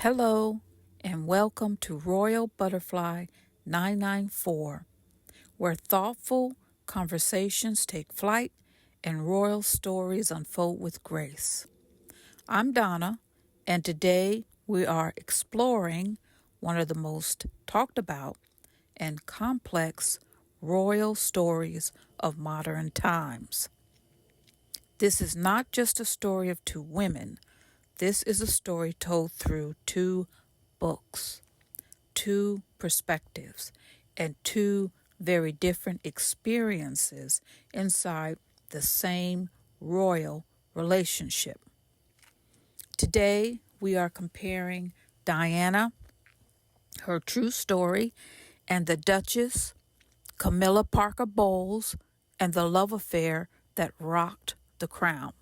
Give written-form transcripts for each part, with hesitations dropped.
Hello and welcome to Royal Butterfly 994, where thoughtful conversations take flight and royal stories unfold with grace. I'm Donna, and today we are exploring one of the most talked about and complex royal stories of modern times. This is not just a story of two women. This is a story told through two books, two perspectives, and two very different experiences inside the same royal relationship. Today, we are comparing Diana, her true story, and the Duchess, Camilla Parker Bowles, and the love affair that rocked the crown.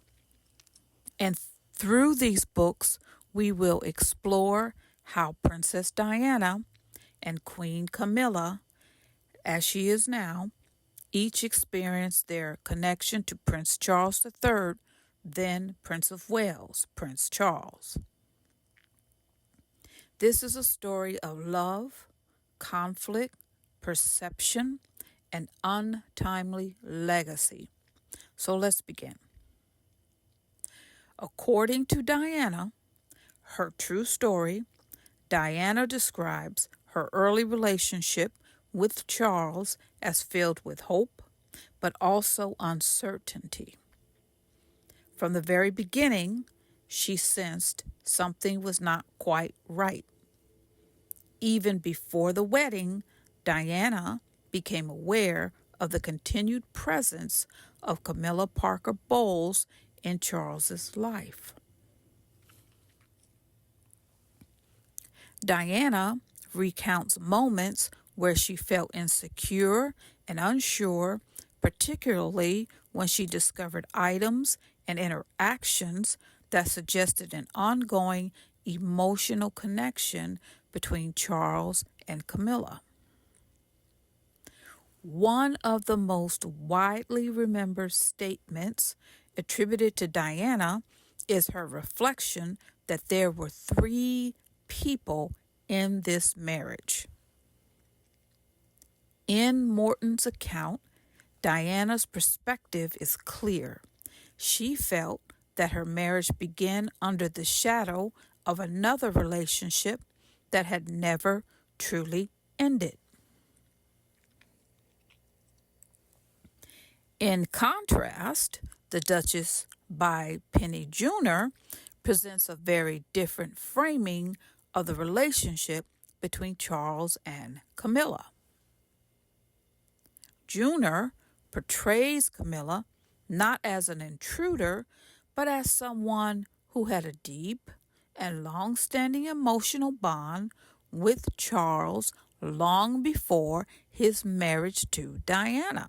And through these books, we will explore how Princess Diana and Queen Camilla, as she is now, each experienced their connection to Prince Charles III, then Prince of Wales, Prince Charles. This is a story of love, conflict, perception, and untimely legacy. So let's begin. According to Diana, her true story, Diana describes her early relationship with Charles as filled with hope, but also uncertainty. From the very beginning, she sensed something was not quite right. Even before the wedding, Diana became aware of the continued presence of Camilla Parker Bowles in Charles's life. Diana recounts moments where she felt insecure and unsure, particularly when she discovered items and interactions that suggested an ongoing emotional connection between Charles and Camilla. One of the most widely remembered statements attributed to Diana is her reflection that there were three people in this marriage. In Morton's account, Diana's perspective is clear. She felt that her marriage began under the shadow of another relationship that had never truly ended. In contrast, The Duchess by Penny Junor presents a very different framing of the relationship between Charles and Camilla. Junor portrays Camilla not as an intruder, but as someone who had a deep and long-standing emotional bond with Charles long before his marriage to Diana.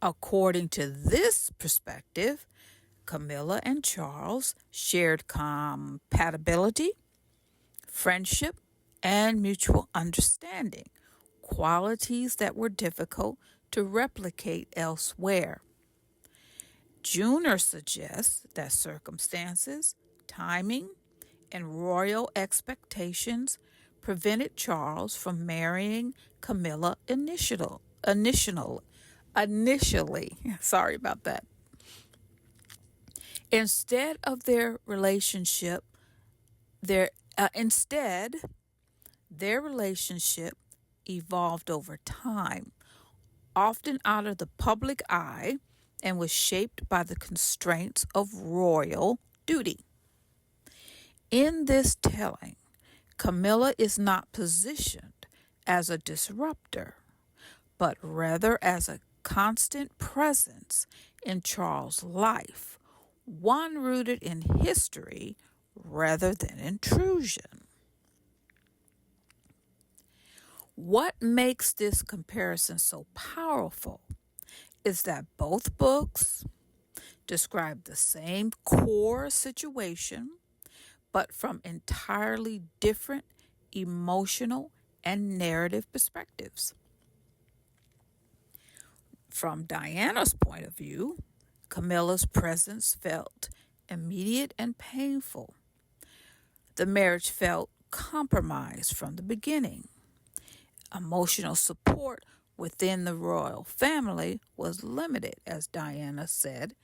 According to this perspective, Camilla and Charles shared compatibility, friendship, and mutual understanding, qualities that were difficult to replicate elsewhere. Junor suggests that circumstances, timing, and royal expectations prevented Charles from marrying Camilla initially. Sorry about that. Instead, their relationship evolved over time, often out of the public eye, and was shaped by the constraints of royal duty. In this telling, Camilla is not positioned as a disruptor, but rather as a constant presence in Charles' life, one rooted in history rather than intrusion. What makes this comparison so powerful is that both books describe the same core situation, but from entirely different emotional and narrative perspectives. From Diana's point of view, Camilla's presence felt immediate and painful. The marriage felt compromised from the beginning. Emotional support within the royal family was limited, as Diana said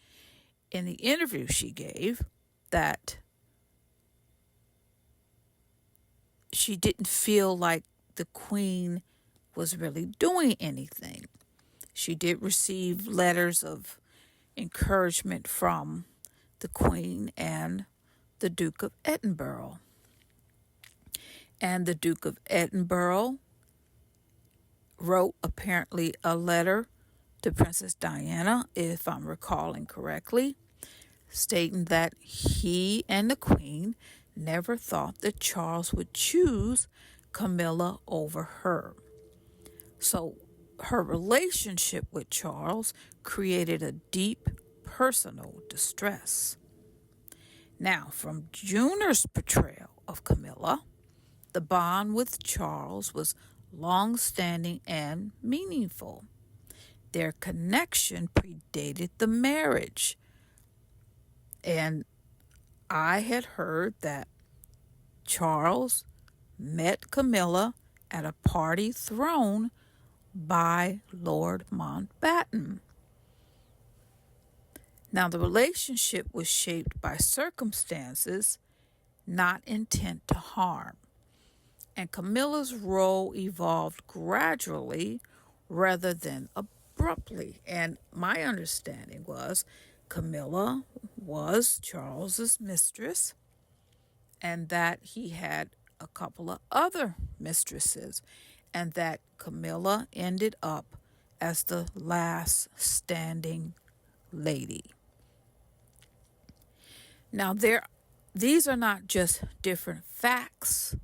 in the interview she gave, that she didn't feel like the queen was really doing anything. She did receive letters of encouragement from the queen and the Duke of Edinburgh. And the Duke of Edinburgh wrote apparently a letter to Princess Diana, if I'm recalling correctly, stating that he and the Queen never thought that Charles would choose Camilla over her. So her relationship with Charles created a deep personal distress. Now, from Junor's portrayal of Camilla, the bond with Charles was long-standing and meaningful. Their connection predated the marriage. And I had heard that Charles met Camilla at a party thrown by Lord Mountbatten. Now, the relationship was shaped by circumstances, not intent to harm. And Camilla's role evolved gradually rather than abruptly. And my understanding was Camilla was Charles's mistress, and that he had a couple of other mistresses, and that Camilla ended up as the last standing lady. Now, these are not just different facts.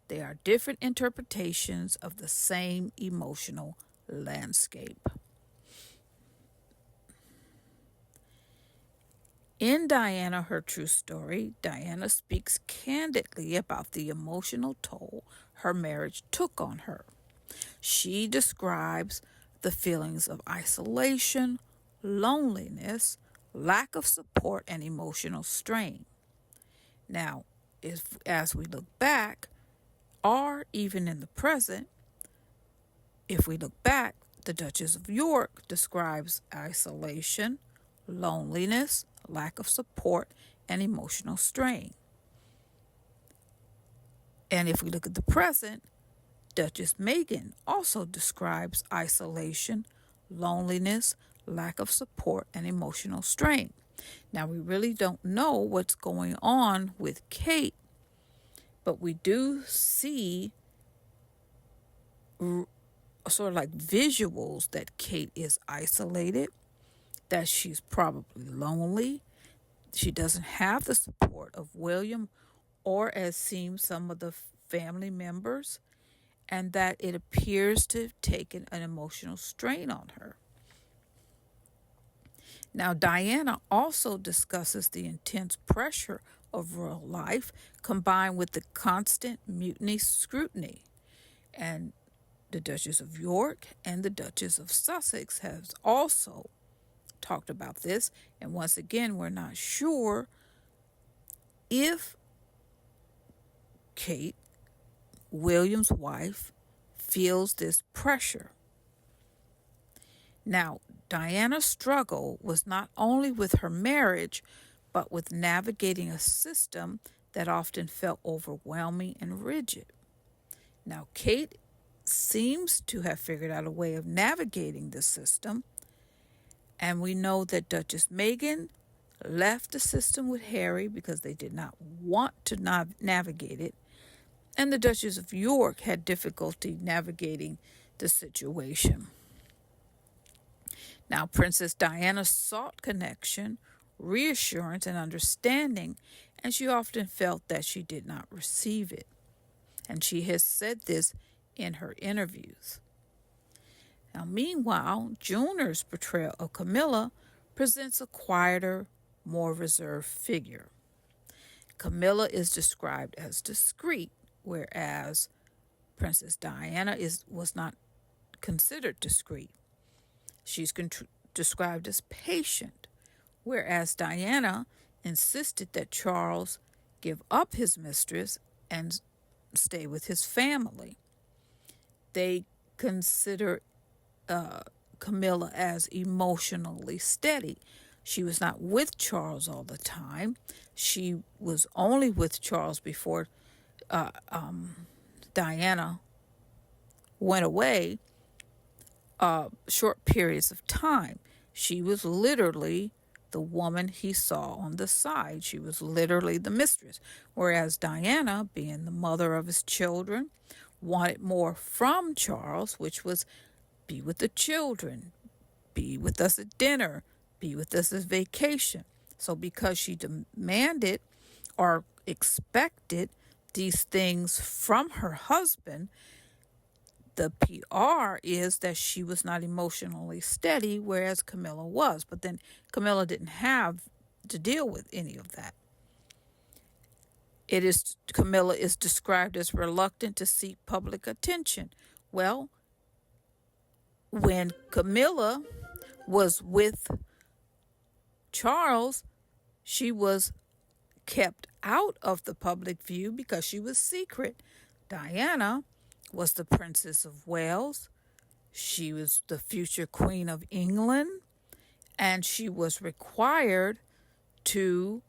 They are different interpretations of the same emotional landscape. In Diana, Her True Story, Diana speaks candidly about the emotional toll her marriage took on her. She describes the feelings of isolation, loneliness, lack of support, and emotional strain. Now, as we look back, or even in the present, if we look back, the Duchess of York describes isolation, loneliness, lack of support, and emotional strain. And if we look at the present, Duchess Meghan also describes isolation, loneliness, lack of support, and emotional strain. Now, we really don't know what's going on with Kate, but we do see sort of like visuals that Kate is isolated, that she's probably lonely. She doesn't have the support of William or, as seems, some of the family members, and that it appears to have taken an emotional strain on her. Now, Diana also discusses the intense pressure of royal life combined with the constant mutiny scrutiny. And the Duchess of York and the Duchess of Sussex have also talked about this. And once again, we're not sure if Kate, William's wife, feels this pressure. Now, Diana's struggle was not only with her marriage, but with navigating a system that often felt overwhelming and rigid. Now, Kate seems to have figured out a way of navigating the system, and we know that Duchess Meghan left the system with Harry because they did not want to navigate it, and the Duchess of York had difficulty navigating the situation. Now, Princess Diana sought connection, reassurance, and understanding, and she often felt that she did not receive it. And she has said this in her interviews. Now, meanwhile, Junor's portrayal of Camilla presents a quieter, more reserved figure. Camilla is described as discreet, whereas Princess Diana was not considered discreet. She's described as patient, whereas Diana insisted that Charles give up his mistress and stay with his family. They consider Camilla as emotionally steady. She was not with Charles all the time. She was only with Charles before Diana went away, short periods of time. She was literally the woman he saw on the side. She was literally the mistress. Whereas Diana, being the mother of his children, wanted more from Charles, which was be with the children, be with us at dinner, be with us at vacation. So because she demanded or expected these things from her husband, the PR is that she was not emotionally steady, whereas Camilla was. But then Camilla didn't have to deal with any of that. Camilla is described as reluctant to seek public attention. Well, when Camilla was with Charles, she was kept out of the public view because she was secret. Diana was the Princess of Wales. She was the future Queen of England, and she was required to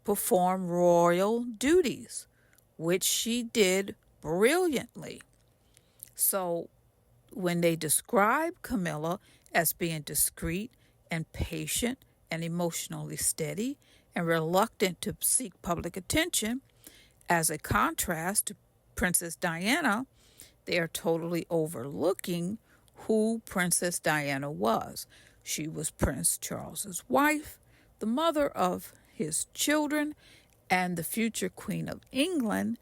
perform royal duties, which she did brilliantly. So when they describe Camilla as being discreet and patient and emotionally steady and reluctant to seek public attention, as a contrast to Princess Diana, they are totally overlooking who Princess Diana was. She was Prince Charles's wife, the mother of his children, and the future Queen of England,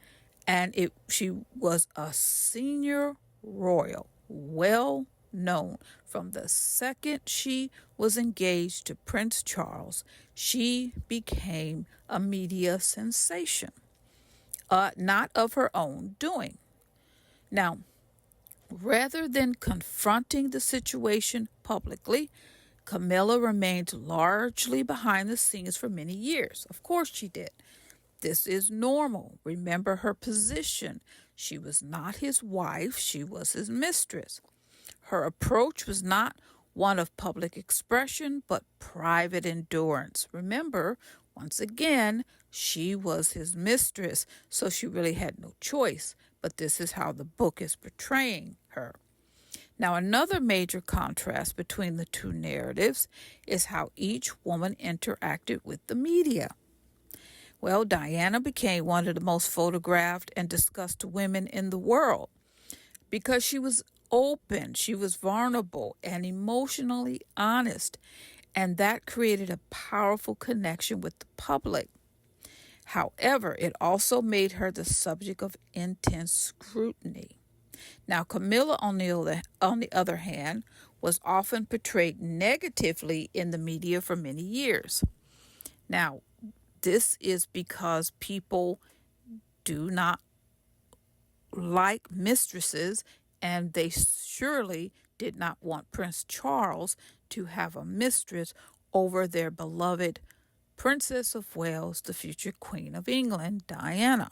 and she was a senior royal, well known. From the second she was engaged to Prince Charles, she became a media sensation, not of her own doing. Now, rather than confronting the situation publicly, Camilla remained largely behind the scenes for many years. Of course she did. This is normal. Remember her position. She was not his wife, she was his mistress. Her approach was not one of public expression, but private endurance. Remember, once again, she was his mistress, so she really had no choice. But this is how the book is portraying her. Now, another major contrast between the two narratives is how each woman interacted with the media. Well, Diana became one of the most photographed and discussed women in the world because she was open, she was vulnerable and emotionally honest, and that created a powerful connection with the public. However, it also made her the subject of intense scrutiny. Now, Camilla, on the other hand, was often portrayed negatively in the media for many years. Now, this is because people do not like mistresses, and they surely did not want Prince Charles to have a mistress over their beloved Princess of Wales, the future Queen of England, Diana.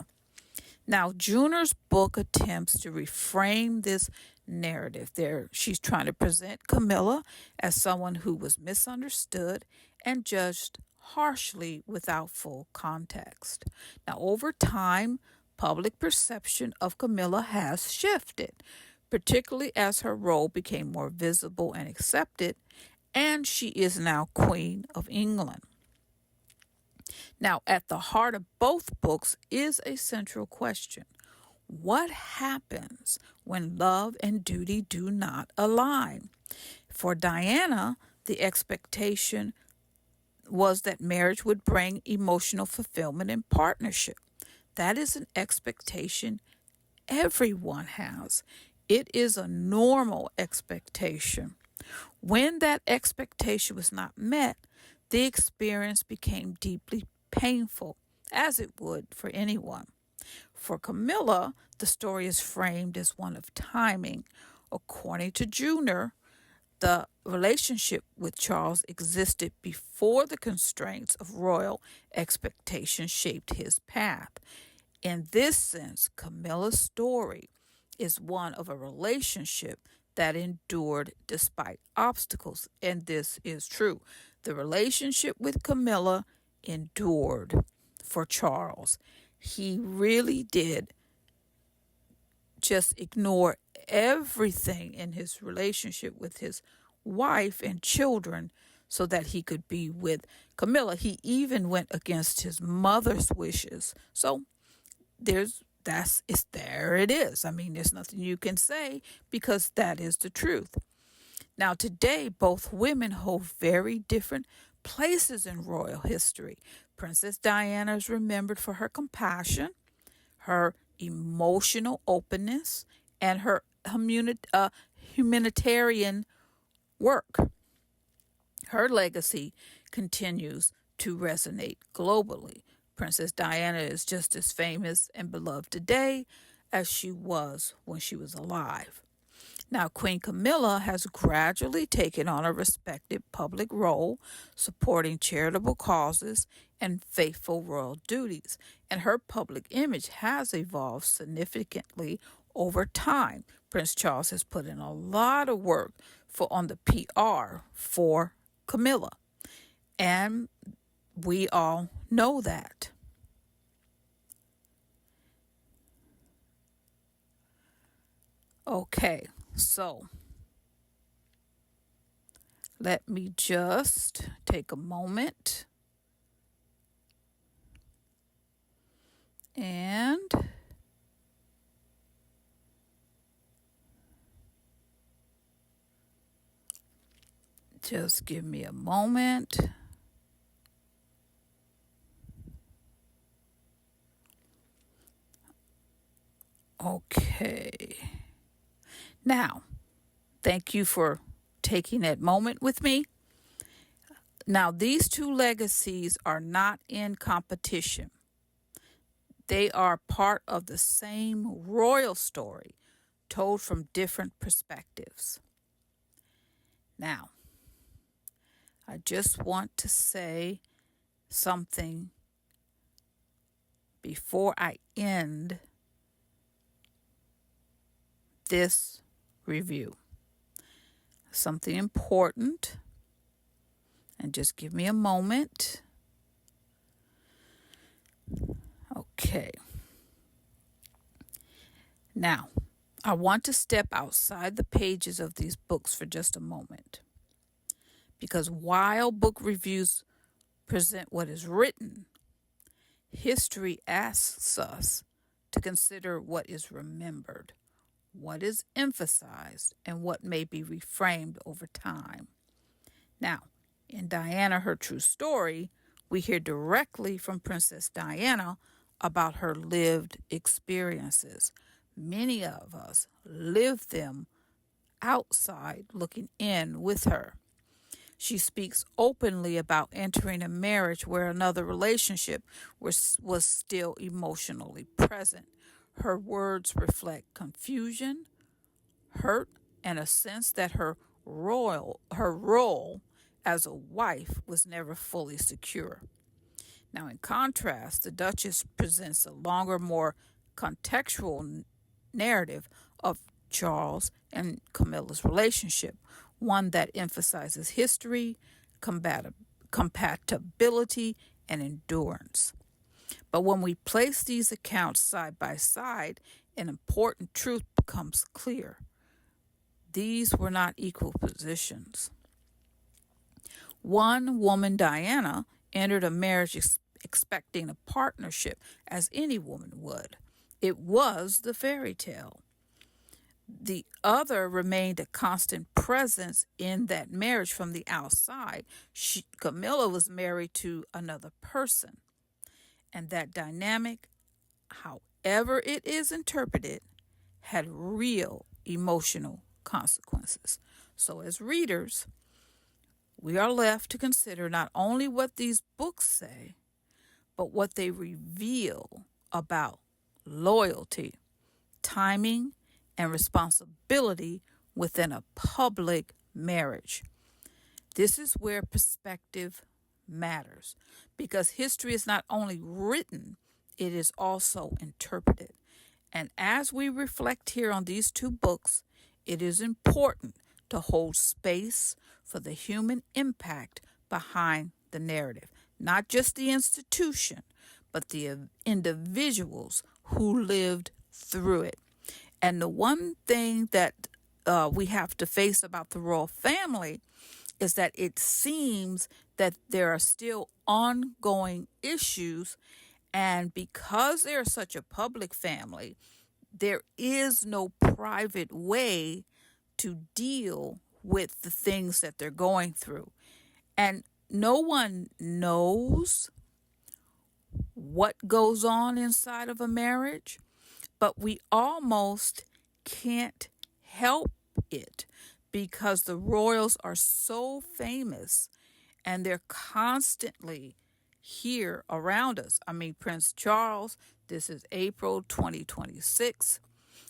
Now, Junor's book attempts to reframe this narrative. She's trying to present Camilla as someone who was misunderstood and judged harshly without full context. Now, over time, public perception of Camilla has shifted, particularly as her role became more visible and accepted, and she is now Queen of England. Now, at the heart of both books is a central question. What happens when love and duty do not align? For Diana, the expectation was that marriage would bring emotional fulfillment and partnership. That is an expectation everyone has. It is a normal expectation. When that expectation was not met, the experience became deeply painful, as it would for anyone. For Camilla, the story is framed as one of timing. According to Junor, the relationship with Charles existed before the constraints of royal expectation shaped his path. In this sense, Camilla's story is one of a relationship that endured despite obstacles, and this is true. The relationship with Camilla endured for Charles. He really did just ignore everything in his relationship with his wife and children so that he could be with Camilla. He even went against his mother's wishes. So there it is. I mean, there's nothing you can say because that is the truth. Now, today, both women hold very different places in royal history. Princess Diana is remembered for her compassion, her emotional openness, and her humanitarian work. Her legacy continues to resonate globally. Princess Diana is just as famous and beloved today as she was when she was alive. Now, Queen Camilla has gradually taken on a respected public role, supporting charitable causes and faithful royal duties, and her public image has evolved significantly over time. Prince Charles has put in a lot of work on the PR for Camilla, and we all know that. Okay, so let me just take a moment and just give me a moment. Okay. Now, thank you for taking that moment with me. Now, these two legacies are not in competition. They are part of the same royal story, told from different perspectives. Now, I just want to say something before I end this review. Something important, and just give me a moment. Okay. Now, I want to step outside the pages of these books for just a moment. Because while book reviews present what is written, history asks us to consider what is remembered, what is emphasized, and what may be reframed over time. Now, in Diana, Her True Story, we hear directly from Princess Diana about her lived experiences. Many of us lived them outside looking in with her. She speaks openly about entering a marriage where another relationship was still emotionally present. Her words reflect confusion, hurt, and a sense that her role as a wife was never fully secure. Now, in contrast, the Duchess presents a longer, more contextual narrative of Charles and Camilla's relationship, one that emphasizes history, compatibility, and endurance. But when we place these accounts side by side, an important truth becomes clear. These were not equal positions. One woman, Diana, entered a marriage expecting a partnership as any woman would. It was the fairy tale. The other remained a constant presence in that marriage from the outside. Camilla was married to another person. And that dynamic, however it is interpreted, had real emotional consequences. So as readers, we are left to consider not only what these books say, but what they reveal about loyalty, timing, and responsibility within a public marriage. This is where perspective matters, because history is not only written, it is also interpreted. And as we reflect here on these two books, it is important to hold space for the human impact behind the narrative, not just the institution, but the individuals who lived through it. And the one thing that we have to face about the royal family is that it seems that there are still ongoing issues, and because they're such a public family, there is no private way to deal with the things that they're going through. And no one knows what goes on inside of a marriage, but we almost can't help it because the royals are so famous and they're constantly here around us. I mean, Prince Charles, this is April 2026.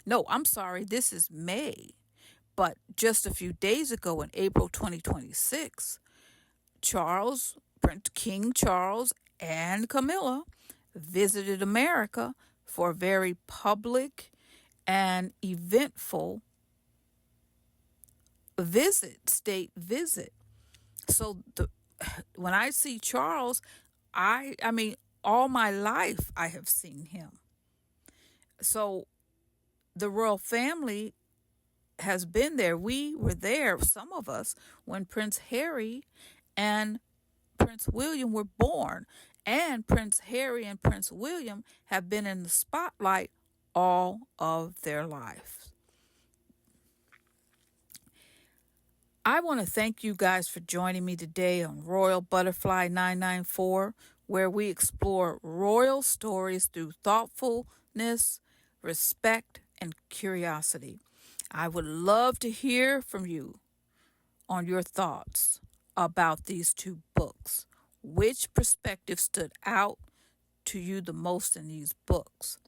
No, I'm sorry, this is May. But just a few days ago in April 2026, King Charles and Camilla visited America for a very public and eventful state visit. So when I see Charles, I mean, all my life I have seen him. So the royal family has been there. We were there, some of us, when Prince Harry and Prince William were born. And Prince Harry and Prince William have been in the spotlight all of their lives. I want to thank you guys for joining me today on Royal Butterfly 994, where we explore royal stories through thoughtfulness, respect, and curiosity. I would love to hear from you on your thoughts about these two books. Which perspective stood out to you the most in these books?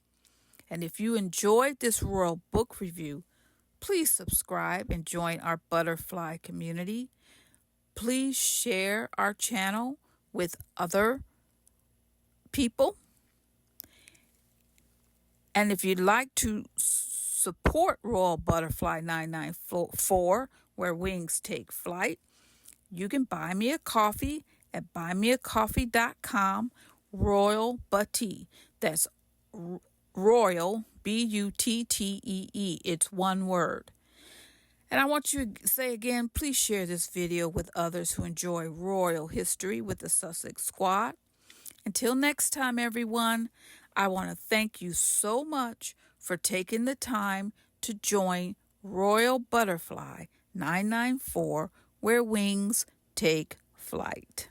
And if you enjoyed this royal book review, please subscribe and join our butterfly community. Please share our channel with other people. And if you'd like to support Royal Butterfly 994, where wings take flight, you can buy me a coffee at buymeacoffee.com, Royal Buttee. That's Royal, Buttee. It's one word. And I want you to say again, please share this video with others who enjoy royal history with the Sussex Squad. Until next time, everyone, I want to thank you so much for taking the time to join Royal Butterfly 994, where wings take flight.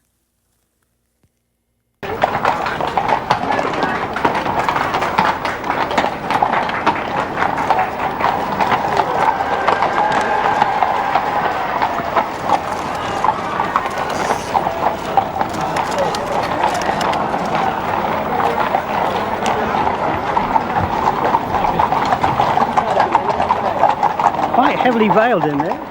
Quite heavily veiled in there.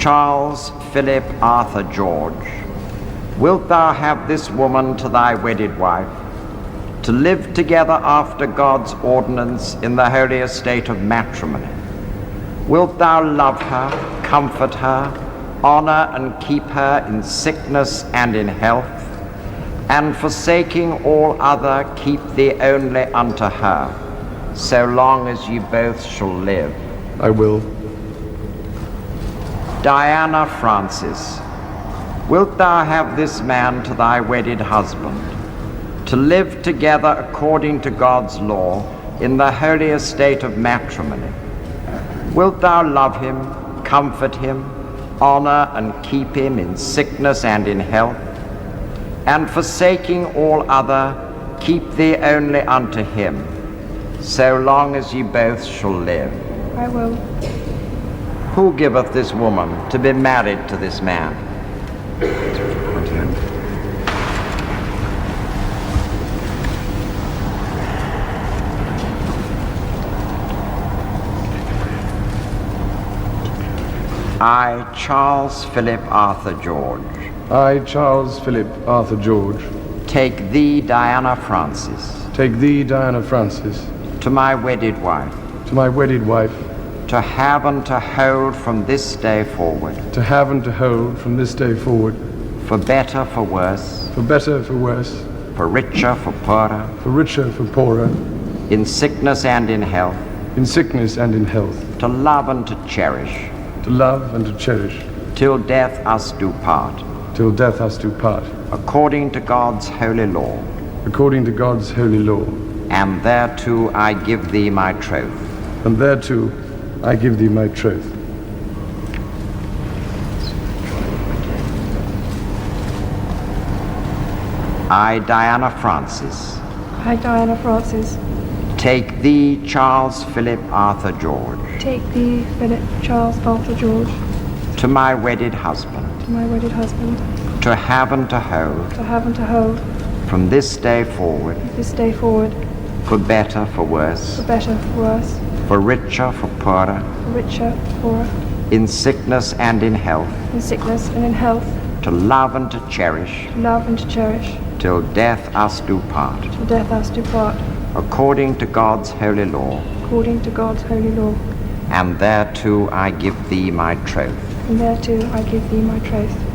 Charles Philip Arthur George, wilt thou have this woman to thy wedded wife, to live together after God's ordinance in the holy estate of matrimony? Wilt thou love her, comfort her, honor and keep her in sickness and in health, and forsaking all other keep thee only unto her, so long as ye both shall live? I will. Diana Francis, wilt thou have this man to thy wedded husband, to live together according to God's law in the holy estate of matrimony? Wilt thou love him, comfort him, honor and keep him in sickness and in health, and forsaking all other, keep thee only unto him, so long as ye both shall live? I will. Who giveth this woman to be married to this man? I, Charles Philip Arthur George, I, Charles Philip Arthur George, take thee, Diana Francis, take thee, Diana Francis, to my wedded wife, to my wedded wife, to have and to hold from this day forward, to have and to hold from this day forward, for better, for worse, for better, for worse, for richer, for poorer, for richer, for poorer, in sickness and in health, in sickness and in health, to love and to cherish, to love and to cherish, till death us do part, till death us do part, according to God's holy law. according to God's holy law. And thereto I give thee my troth. And thereto I give thee my troth. I, Diana Francis, I, Diana Francis, take thee, Charles Philip Arthur George, take thee, Philip Charles Arthur George, to my wedded husband, to my wedded husband, to have and to hold, to have and to hold, from this day forward, this day forward, for better, for worse, for better, for worse, for richer, for poorer, for richer, for poorer, in sickness and in health, in sickness and in health, to love and to cherish, to love and to cherish, till death us do part, till death us do part, according to God's holy law. according to God's holy law. And thereto I give thee my troth. And thereto I give thee my troth.